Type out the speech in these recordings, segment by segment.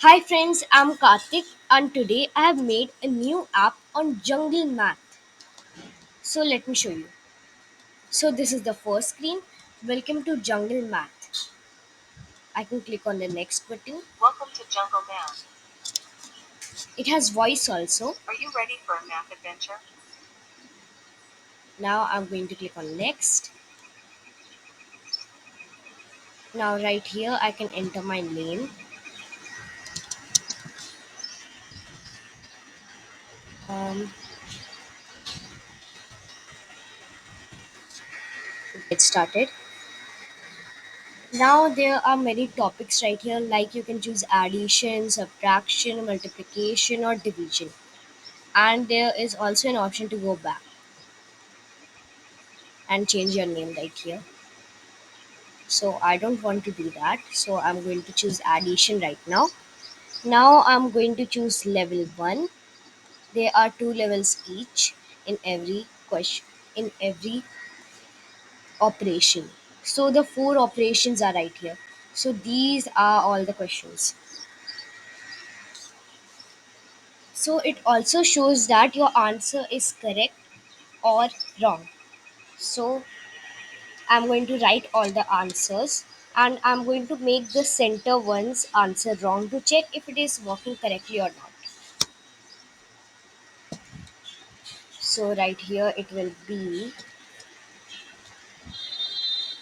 Hi friends, I'm Kartik and today I have made a new app on jungle math. So let me show you. So this is the first screen. Welcome to jungle math. I can click on the next button. Welcome to jungle math. It has voice also. Are you ready for a math adventure? Now I'm going to click on next. Now right here I can enter my name. Um, get started. Now there are many topics right here like you can choose addition, subtraction, multiplication or division. And there is also an option to go back and change your name right here. So I don't want to do that. So I'm going to choose addition right now. Now I'm going to choose level 1. There are two levels each in every question, in every operation. So the four operations are right here. So these are all the questions. So it also shows that your answer is correct or wrong. So I'm going to write all the answers and I'm going to make the center one's answer wrong to check if it is working correctly or not. So right here it will be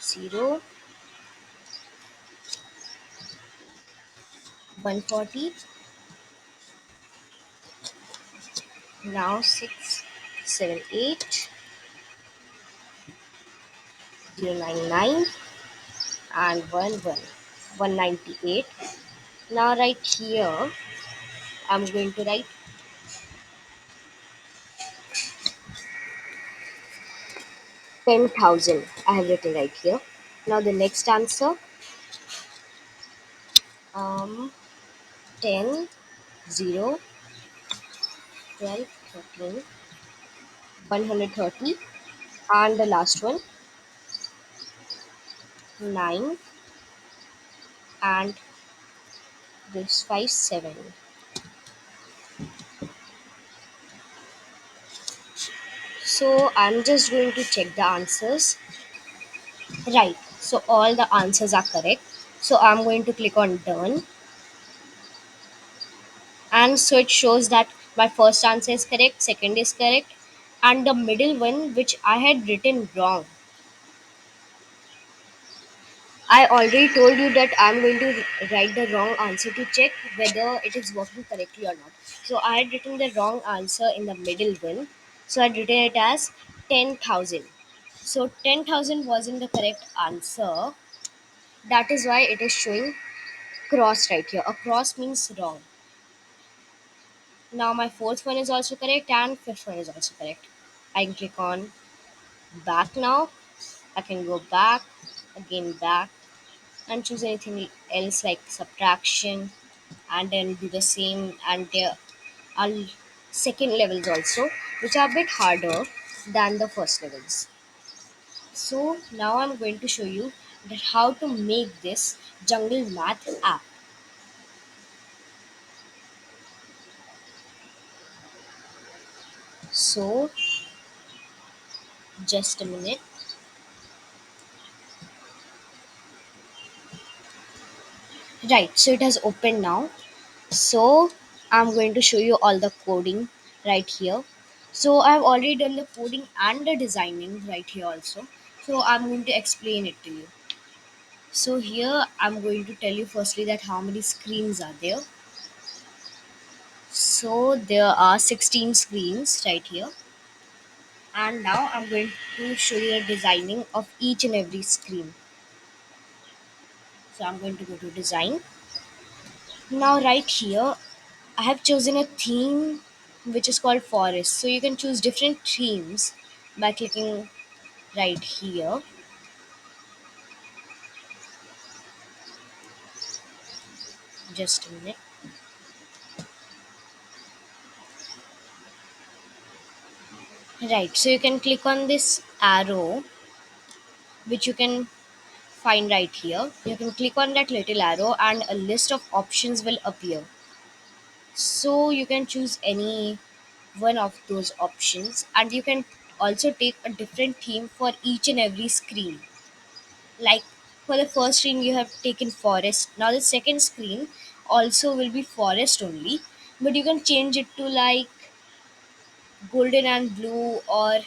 0, 140, now 6, 7, 8, 099 and 1, 1, 198. Now right here I'm going to write 10,000. I have written right here. Now the next answer, um 10, 0, 12, 13, 130, and the last one 9 and this 5, 7. So I'm just going to check the answers. Right, so all the answers are correct. So I'm going to click on done, and so it shows that my first answer is correct, second is correct, and the middle one which I had written wrong. I already told you that I'm going to write the wrong answer to check whether it is working correctly or not. So I had written the wrong answer in the middle one. So I had written it as 10,000. So 10,000 wasn't the correct answer. That is why it is showing cross right here. A cross means wrong. Now my fourth one is also correct and fifth one is also correct. I can click on back now. I can go back, again back, and choose anything else like subtraction, and then do the same. And there are second levels also which are a bit harder than the first levels. So now I'm going to show you that how to make this jungle math app. So just a minute. Right, so it has opened now. So I'm going to show you all the coding right here. So I've already done the coding and the designing right here also. So I'm going to explain it to you. So here I'm going to tell you firstly that how many screens are there. So there are 16 screens right here. And now I'm going to show you the designing of each and every screen. So I'm going to go to design. Now right here I have chosen a theme which is called forest. So you can choose different themes by clicking right here. Just a minute. Right, so you can click on this arrow which you can find right here. You can click on that little arrow and a list of options will appear. So you can choose any one of those options, and you can also take a different theme for each and every screen. Like for the first screen you have taken forest. Now the second screen also will be forest only, but you can change it to like golden and blue or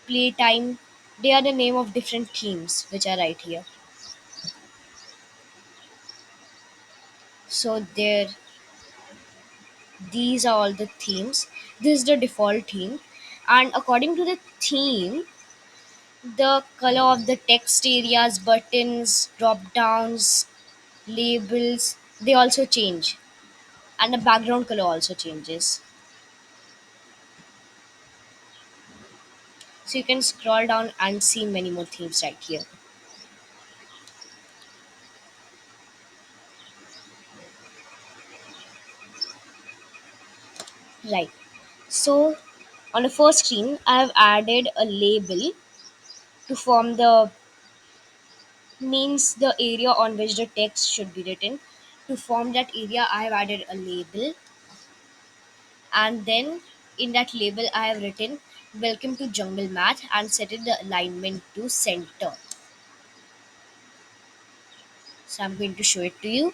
playtime. They are the name of different themes which are right here. So there, these are all the themes. This is the default theme, and according to the theme, the color of the text areas, buttons, drop downs, labels, they also change, and the background color also changes. So you can scroll down and see many more themes right here. Right. So on the first screen, I have added a label to form the means the area on which the text should be written. To form that area, I have added a label, and then in that label, I have written "Welcome to Jungle Math" and set it the alignment to center. So I'm going to show it to you.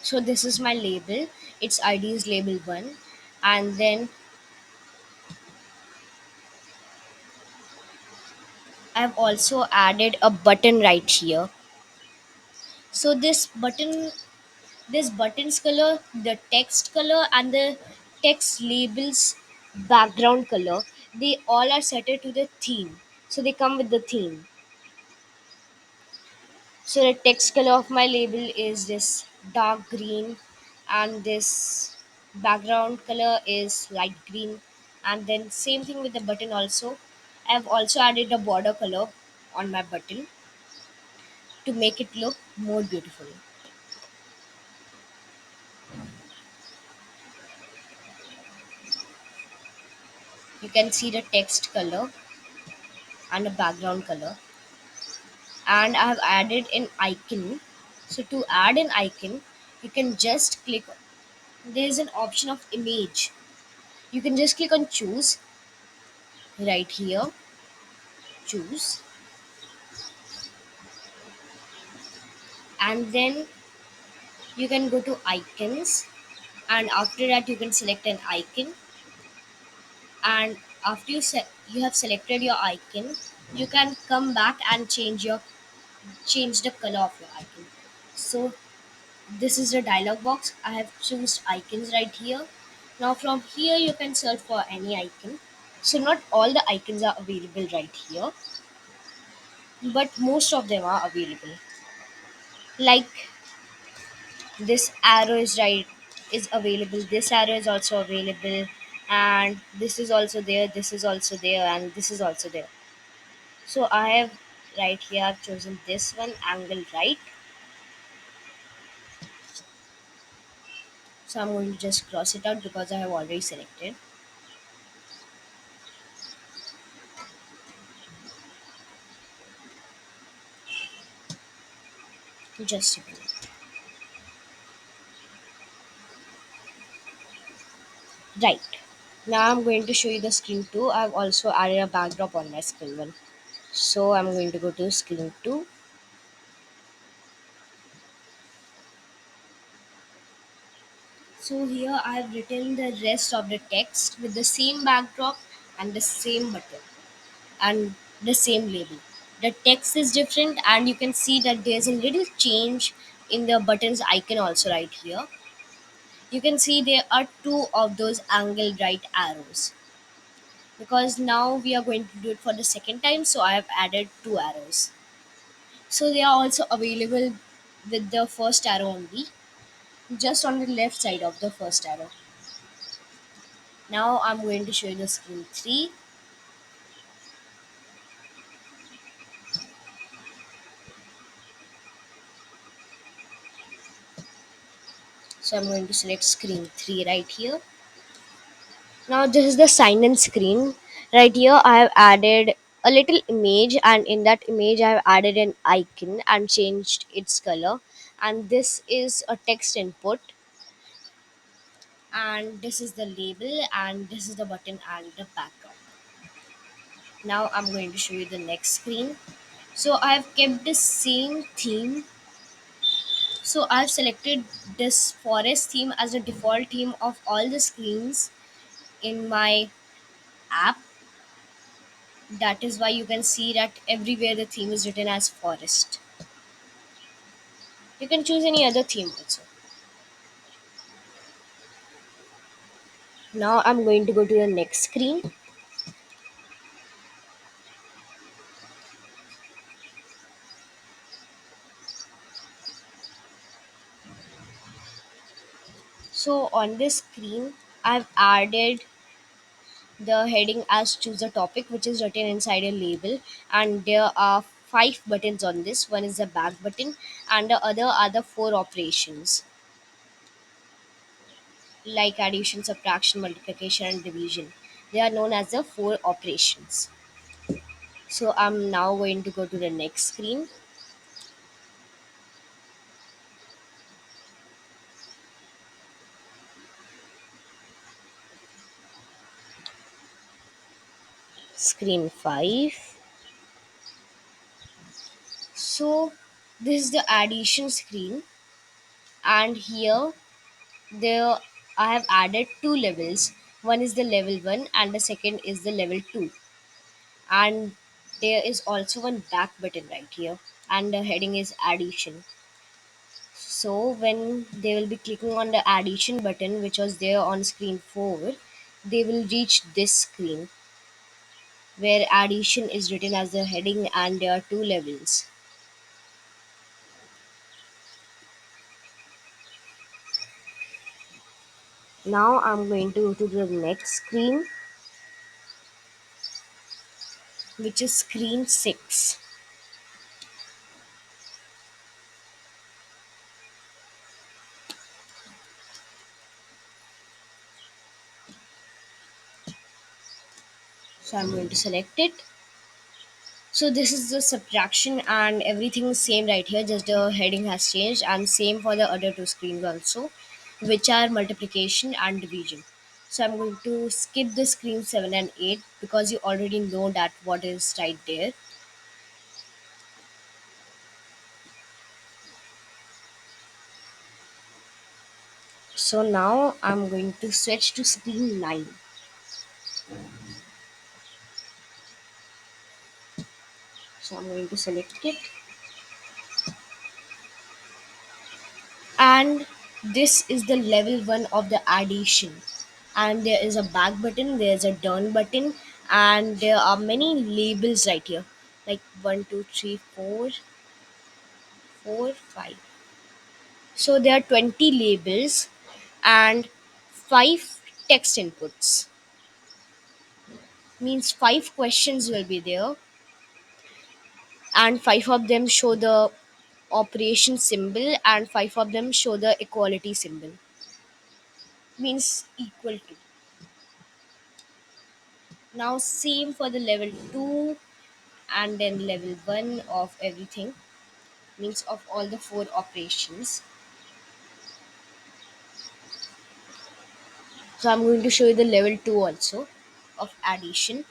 So this is my label. Its ID is label one, and then I've also added a button right here. So this button's color, the text color, and the text labels background color, they all are set to the theme. So they come with the theme. So the text color of my label is this dark green, and this background color is light green, and then same thing with the button also. I've also added a border color on my button to make it look more beautiful. You can see the text color and the background color, and I have added an icon. So to add an icon, you can just click, there's an option of image. You can just click on choose right here, choose, and then you can go to icons, and after that you can select an icon, and after you have selected your icon, you can come back and change the color of your icon. So this is the dialog box. I have choose icons right here. Now from here you can search for any icon. So not all the icons are available right here, but most of them are available. Like this arrow is available. This arrow is also available, and this is also there. This is also there, and this is also there. So I have right here. I've chosen this one, angle right. So I'm going to just cross it out because I have already selected. Just a minute. Right. Now I'm going to show you the screen 2. I've also added a backdrop on my screen 1. So I'm going to go to screen 2. So here I've written the rest of the text with the same backdrop and the same button and the same label. The text is different, and you can see that there's a little change in the buttons icon also right here. You can see there are two of those angled right arrows, because now we are going to do it for the second time, so I have added two arrows. So they are also available with the first arrow only, just on the left side of the first arrow. Now I'm going to show you the screen 3. So I'm going to select screen 3 right here. Now this is the sign in screen. Right here I have added a little image, and in that image I have added an icon and changed its color. And this is a text input, and this is the label, and this is the button and the background. Now I'm going to show you the next screen. So I've kept the same theme. So I've selected this forest theme as the default theme of all the screens in my app. That is why you can see that everywhere the theme is written as forest. You can choose any other theme also. Now I'm going to go to the next screen. So on this screen, I've added the heading as choose a topic, which is written inside a label, and there are five buttons on this. One is the back button, and the other are the four operations like addition, subtraction, multiplication, and division. They are known as the four operations. So I'm now going to go to the next screen. Screen 5. So this is the addition screen, and here there I have added two levels. One is the level 1 and the second is the level 2. And there is also one back button right here, and the heading is addition. So when they will be clicking on the addition button, which was there on screen 4, they will reach this screen where addition is written as the heading, and there are two levels. Now I'm going to go to the next screen, which is screen 6. So I'm going to select it. So this is the subtraction, and everything is same right here, just the heading has changed, and same for the other two screens also, which are multiplication and division. So I'm going to skip the screen 7 and 8 because you already know that what is right there. So now I'm going to switch to screen 9. So I'm going to select it, and this is the level 1 of the addition. And there is a back button, there's a done button, and there are many labels right here, like 1, 2, 3, 4, 4, 5. So there are 20 labels and 5 text inputs, means 5 questions will be there, and 5 of them show the operation symbol, and 5 of them show the equality symbol, means equal to. Now same for the level 2, and then level 1 of everything, means of all the four operations. So I'm going to show you the level 2 also of addition.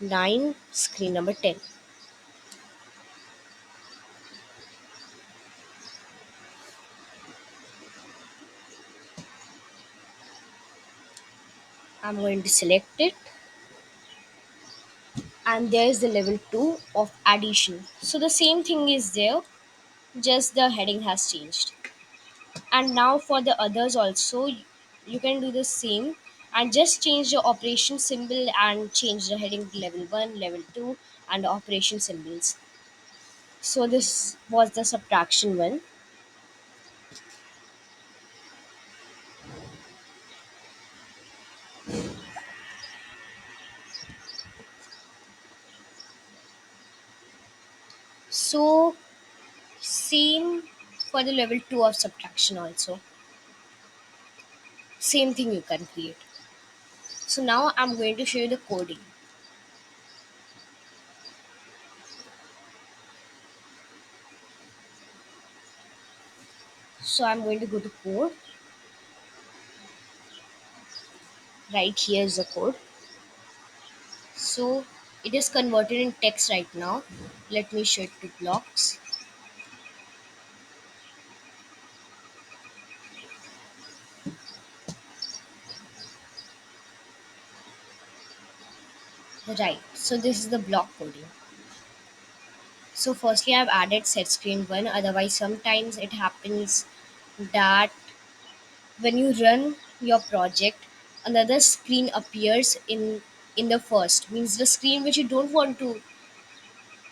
9, screen number 10. I'm going to select it, and there is the level 2 of addition. So the same thing is there, just the heading has changed. And now for the others also, you can do the same, and just change the operation symbol and change the heading to level 1, level 2, and the operation symbols. So this was the subtraction one. So same for the level 2 of subtraction also. Same thing you can create. So now I'm going to show you the coding. So I'm going to go to code. Right here is the code. So it is converted in text right now. Let me show it to blocks. Right. So this is the block coding. So firstly I've added set screen 1, otherwise sometimes it happens that when you run your project another screen appears in the first, means the screen which you don't want to,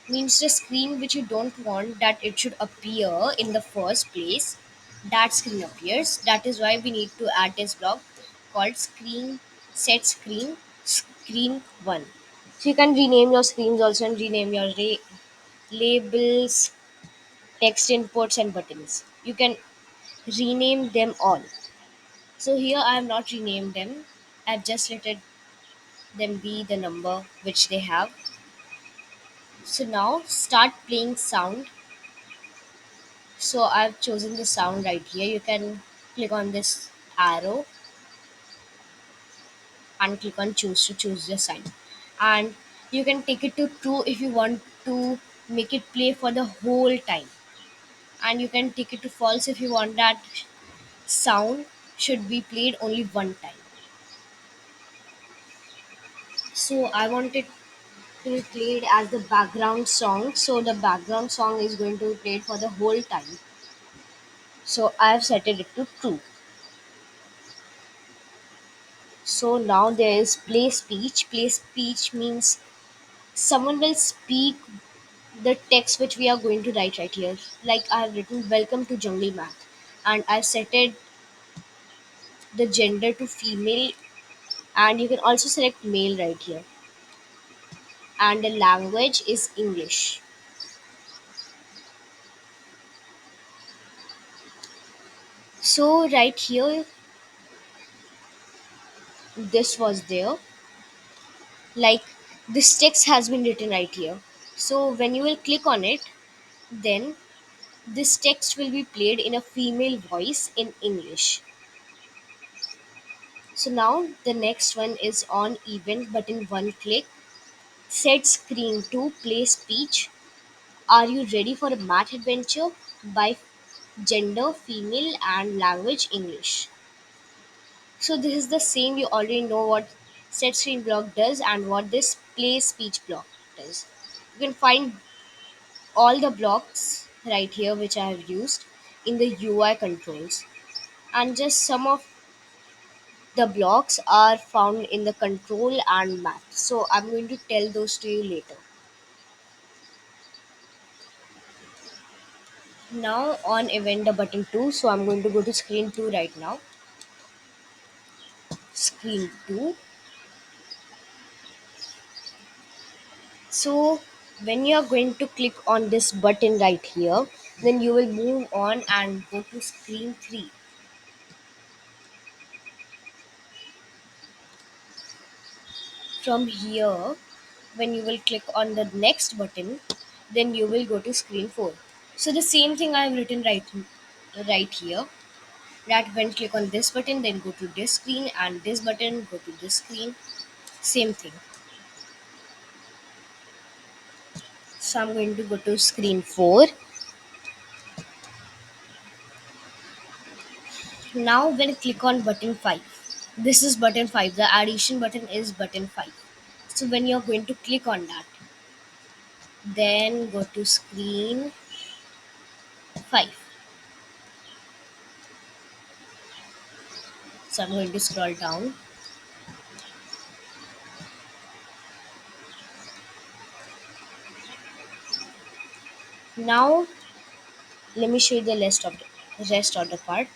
means the screen which you don't want that it should appear in the first place, that screen appears. That is why we need to add this block called screen set screen 1. So you can rename your screens also and rename your labels, text inputs and buttons. You can rename them all. So here I have not renamed them. I've just let them be the number which they have. So now start playing sound. So I've chosen the sound right here. You can click on this arrow and click on choose to choose the sign. And you can take it to true if you want to make it play for the whole time. And you can take it to false if you want that sound should be played only one time. So I want it to be played as the background song. So the background song is going to be played for the whole time. So I have set it to true. So now there is play speech. Play speech means someone will speak the text which we are going to write right here. Like I have written welcome to jungle math and I've set it the gender to female, and you can also select male right here, and the language is English. So right here this was there, like this text has been written right here. So when you will click on it, then this text will be played in a female voice in English. So now the next one is on event button one click. Set screen to play speech. Are you ready for a math adventure? By gender female and language English. So this is the same, you already know what set screen block does and what this play speech block does. You can find all the blocks right here which I have used in the UI controls, and just some of the blocks are found in the control and math. So I'm going to tell those to you later. Now on event the button 2, so I'm going to go to screen 2 right now. Screen 2. So when you are going to click on this button right here, then you will move on and go to screen 3. From here, when you will click on the next button, then you will go to screen 4. So the same thing I have written right here, that when click on this button then go to this screen and this button go to this screen, same thing. So I'm going to go to screen 4. Now when I click on button 5, this is button 5, the addition button is button 5. So when you're going to click on that, then go to screen 5. So I'm going to scroll down. Now let me show you the rest of the part.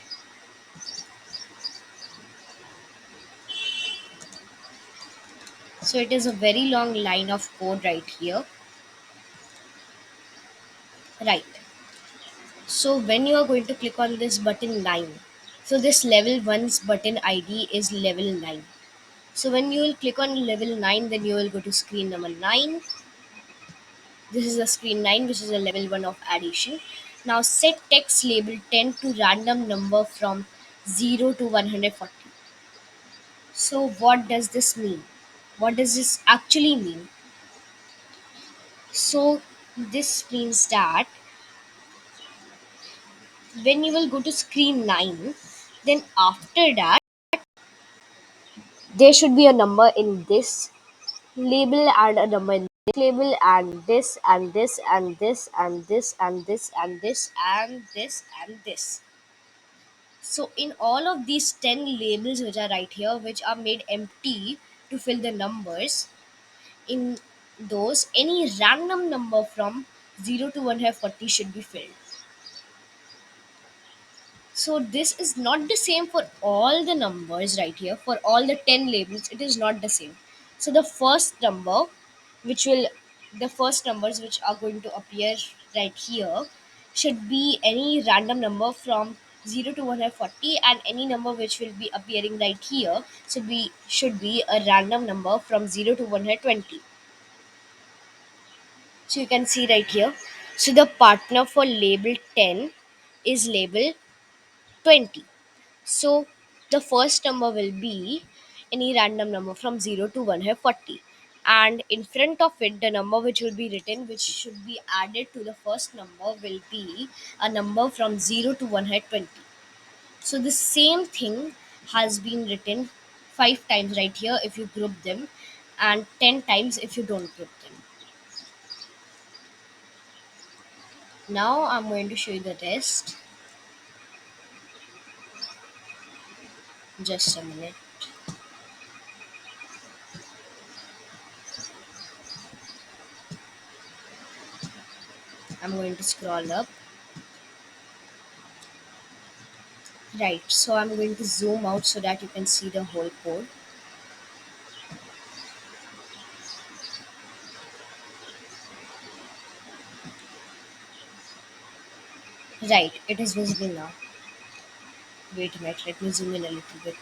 So it is a very long line of code right here. Right. So when you are going to click on this button 9, so this level 1's button ID is level 9. So when you will click on level 9, then you will go to screen number 9. This is the screen 9, which is a level 1 of addition. Now set text label 10 to random number from 0 to 140. So what does this mean? What does this actually mean? So this means that when you will go to screen 9, then after that there should be a number in this label and a number in this label and this and this and this and this and this and this and this and this. So in all of these 10 labels which are right here, which are made empty to fill the numbers, in those any random number from 0 to 140 should be filled. So this is not the same for all the numbers right here. For all the 10 labels, it is not the same. So which will the first numbers which are going to appear right here should be any random number from 0 to 140, and any number which will be appearing right here should be a random number from 0 to 120. So you can see right here. So the partner for label 10 is label 20. So the first number will be any random number from 0 to 140. And in front of it, the number which will be written, which should be added to the first number, will be a number from 0 to 120. So the same thing has been written 5 times right here if you group them, and 10 times if you don't group them. Now I'm going to show you the rest. Just a minute. I'm going to scroll up. Right, so I'm going to zoom out so that you can see the whole code. Right, it is visible now. Wait a minute, let me zoom in a little bit.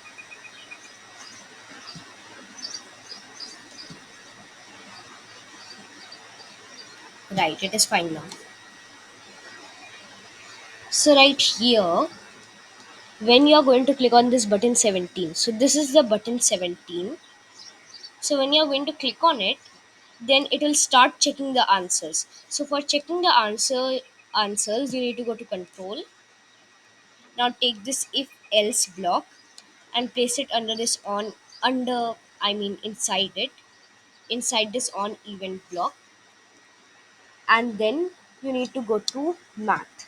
Right, it is fine now. So right here, when you are going to click on this button 17, so this is the button 17. So when you are going to click on it, then it will start checking the answers. So for checking the answers, you need to go to control. Now take this if else block and place it inside it, inside this on event block, and then you need to go to math,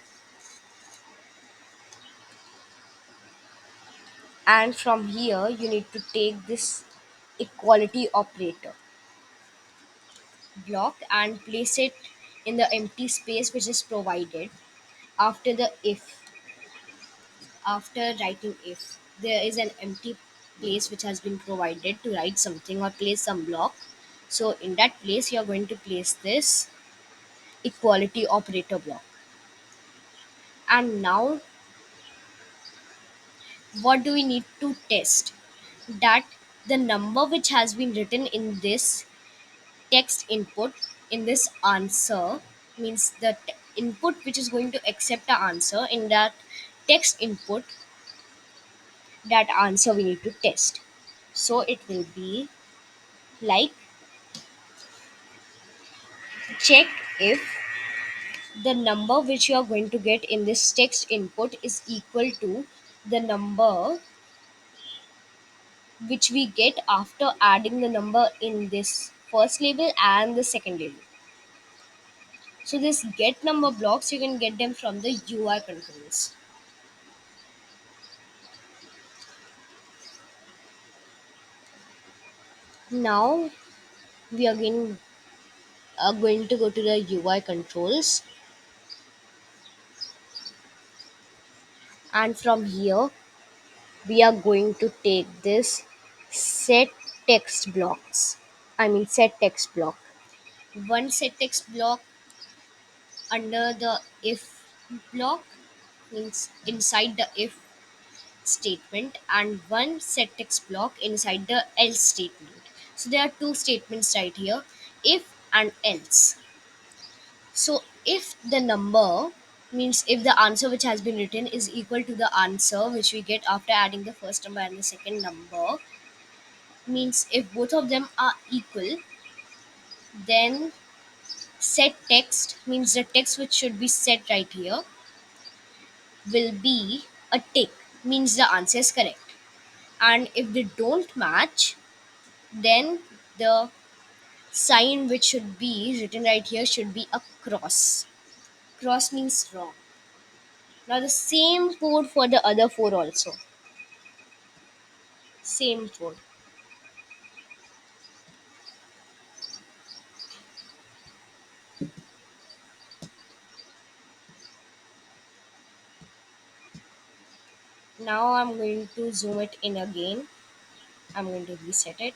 and from here you need to take this equality operator block and place it in the empty space which is provided after the if. After writing if, there is an empty place which has been provided to write something or place some block. So in that place you are going to place this equality operator block. And now what do we need to test? That the number which has been written in this text input, in this answer, means the input which is going to accept the answer in that text input, that answer we need to test. So it will be like, check if the number which you are going to get in this text input is equal to the number which we get after adding the number in this first label and the second label. So this get number blocks, you can get them from the UI controls. Now we again are going to go to the UI controls, and from here we are going to take this set text blocks. Set text block. One set text block under the if block, means inside the if statement, and one set text block inside the else statement. So there are two statements right here, if and else. So if the number, means if the answer which has been written is equal to the answer which we get after adding the first number and the second number, means if both of them are equal, then set text, means the text which should be set right here, will be a tick, means the answer is correct. And if they don't match, then the sign which should be written right here should be a cross. Cross means wrong. Now the same code for the other four also. Same code. Now I'm going to zoom it in again. I'm going to reset it.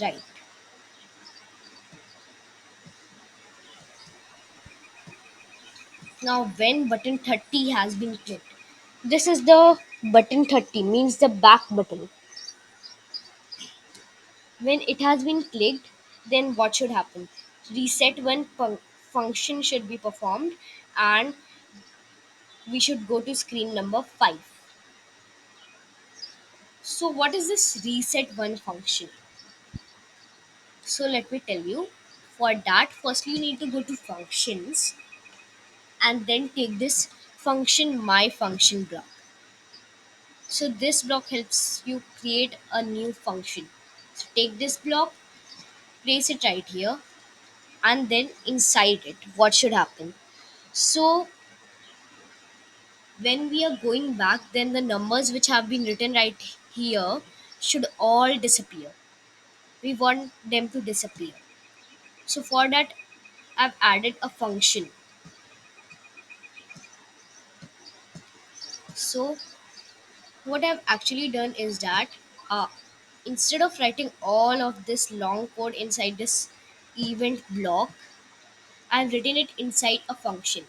Right. Now when button 30 has been clicked, this is the button 30, means the back button. When it has been clicked, then what should happen? Reset one function should be performed, and we should go to screen number 5. So what is this reset one function? So let me tell you. For that, firstly you need to go to functions and then take this function my function block. So this block helps you create a new function. So take this block, place it right here, and then inside it, what should happen? So when we are going back, then the numbers which have been written right here should all disappear. We want them to disappear. So for that, I've added a function. So what I've actually done is that, uh, instead of writing all of this long code inside this event block, I've written it inside a function.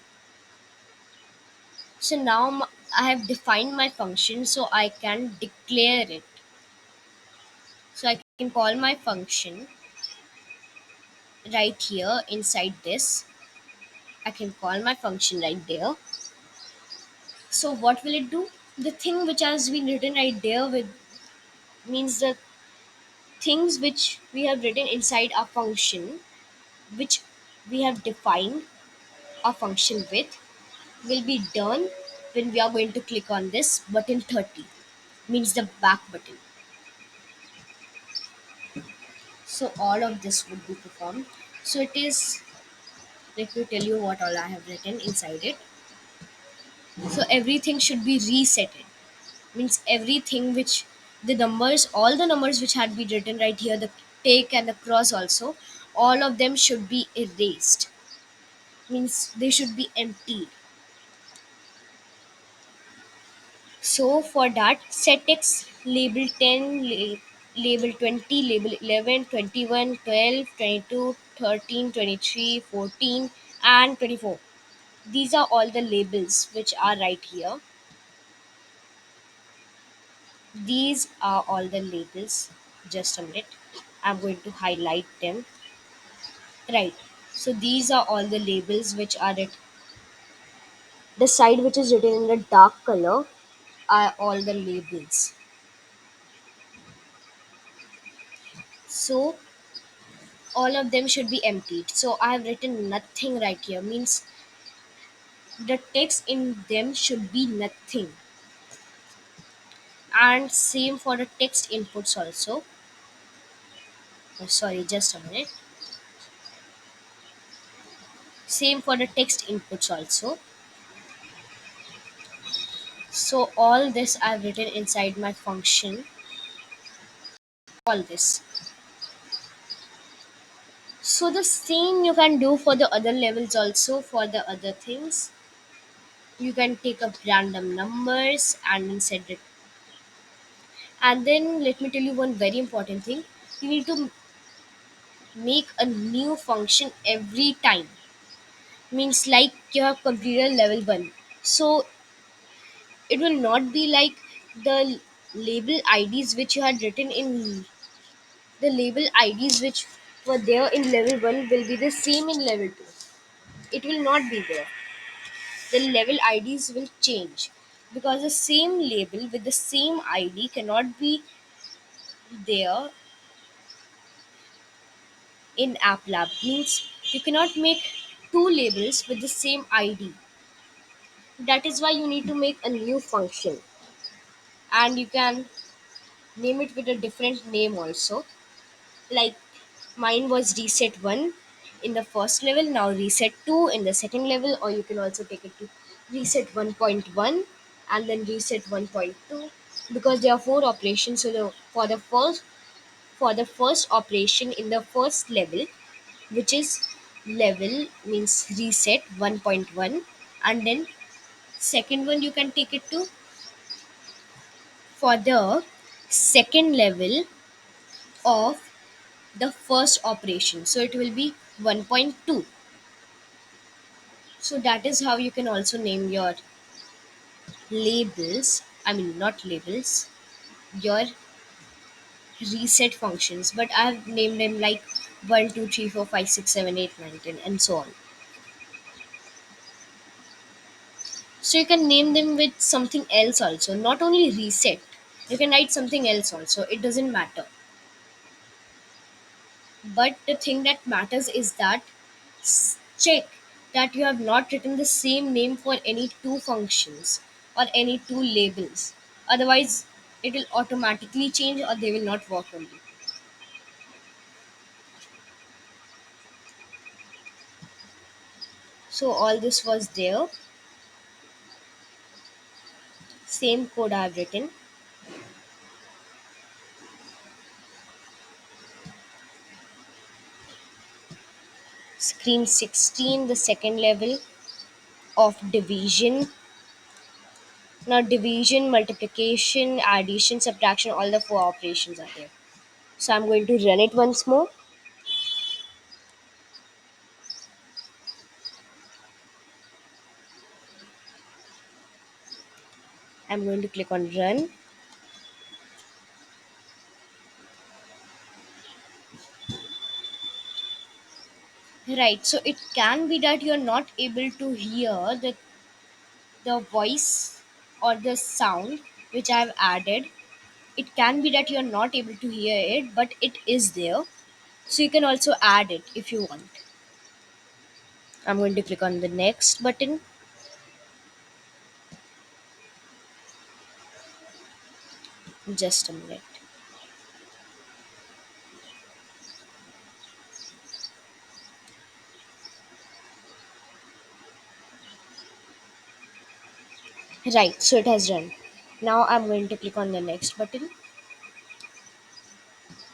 So now I have defined my function, so I can declare it. So I can call my function right here inside this. I can call my function right there. So what will it do? The thing which has been written right there with, means the things which we have written inside our function, which we have defined a function with, will be done when we are going to click on this button 30, means the back button. So all of this would be performed. So it is, let me tell you what all I have written inside it. So everything should be resetted, means everything which, the numbers, all the numbers which had been written right here, the take and the cross also, all of them should be erased, means they should be emptied. So for that, set text label 10, label 20, label 11, 21, 12, 22, 13, 23, 14, and 24. These are all the labels which are right here. These are all the labels. Just a minute. I'm going to highlight them. Right. So these are all the labels which are at the side which is written in the dark color, are all the labels. So all of them should be emptied. So I have written nothing right here, means the text in them should be nothing. And same for the text inputs also. Oh, sorry, just a minute. Same for the text inputs also. So all this I've written inside my function. All this. So the same you can do for the other levels also, for the other things. You can take up random numbers and then set it. And then let me tell you one very important thing. You need to make a new function every time. means like you have completed level 1. So it will not be like the label IDs which you had written in the label IDs which were there in level 1 will be the same in level 2. It will not be there. The level IDs will change because the same label with the same ID cannot be there in app lab. Means you cannot make two labels with the same ID. That is why you need to make a new function, and you can name it with a different name also. Like mine was reset 1 in the first level, now reset 2 in the second level, or you can also take it to reset 1.1 and then reset 1.2, because there are four operations. So for the first operation in the first level, which is level means reset 1.1, and then second one you can take it to for the second level of the first operation, so it will be 1.2. So that is how you can also name your labels, I mean not labels, your reset functions, but I've named them like 1 2 3 4 5 6 7 8 9 10 and so on. So you can name them with something else also, not only reset. You can write something else also, it doesn't matter. But the thing that matters is that check that you have not written the same name for any two functions or any two labels. Otherwise, it will automatically change or they will not work only. So all this was there. Same code I have written. Screen 16, the second level of division. Now division, multiplication, addition, subtraction, all the four operations are there. So I'm going to run it once more. I'm going to click on run. Right. So it can be that you're not able to hear the voice or the sound which I've added. It can be that you're not able to hear it, but it is there. So you can also add it if you want. I'm going to click on the next button. Just a minute. Right. So it has run. Now I'm going to click on the next button.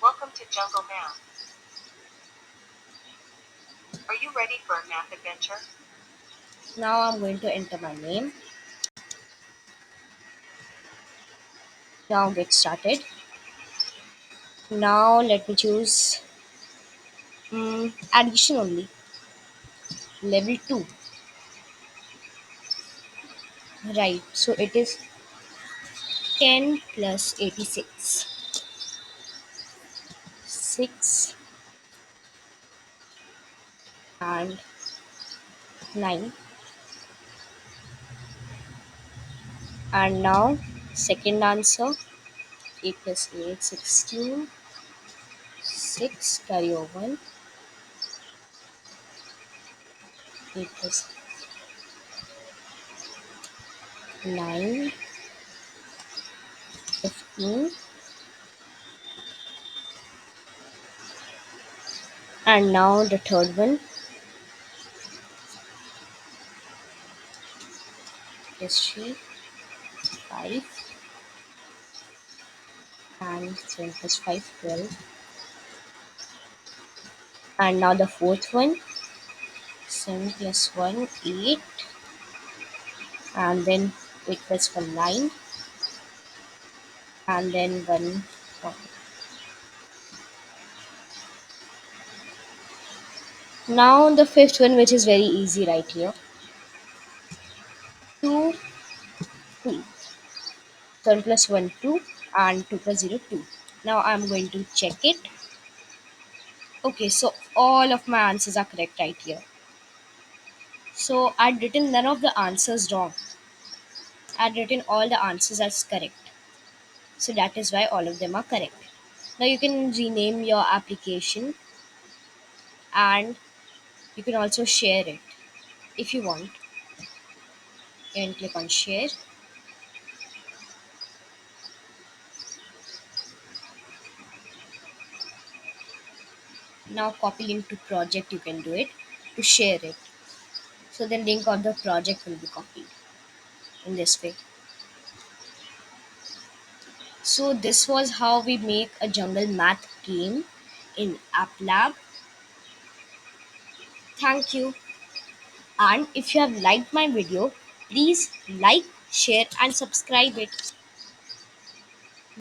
Welcome to Jungle Math. Are you ready for a math adventure? Now I'm going to enter my name. Now get started. Now let me choose addition only. Level 2. Right. So it is 10 plus 86. 6 and 9. And now second answer, 8 plus 8 16. 6 carry over, 8 plus 9 15. And now the third one, history 5 and 7 plus 5 12. And now the fourth one, 7 plus 1 8, and then 8 plus 1 9, and then 1 1. Now the fifth one, which is very easy right here. 2, 2. 7 plus 1, 2, and 2 plus 0, 2. Now I'm going to check it. Okay, so all of my answers are correct right here. So I'd written none of the answers wrong. I'd written all the answers as correct. So that is why all of them are correct. Now you can rename your application, and you can also share it if you want. You can click on share. Now copy link to project, you can do it to share it. So the link of the project will be copied in this way. So this was how we make a jungle math game in App Lab. Thank you. And if you have liked my video, please like, share and subscribe it.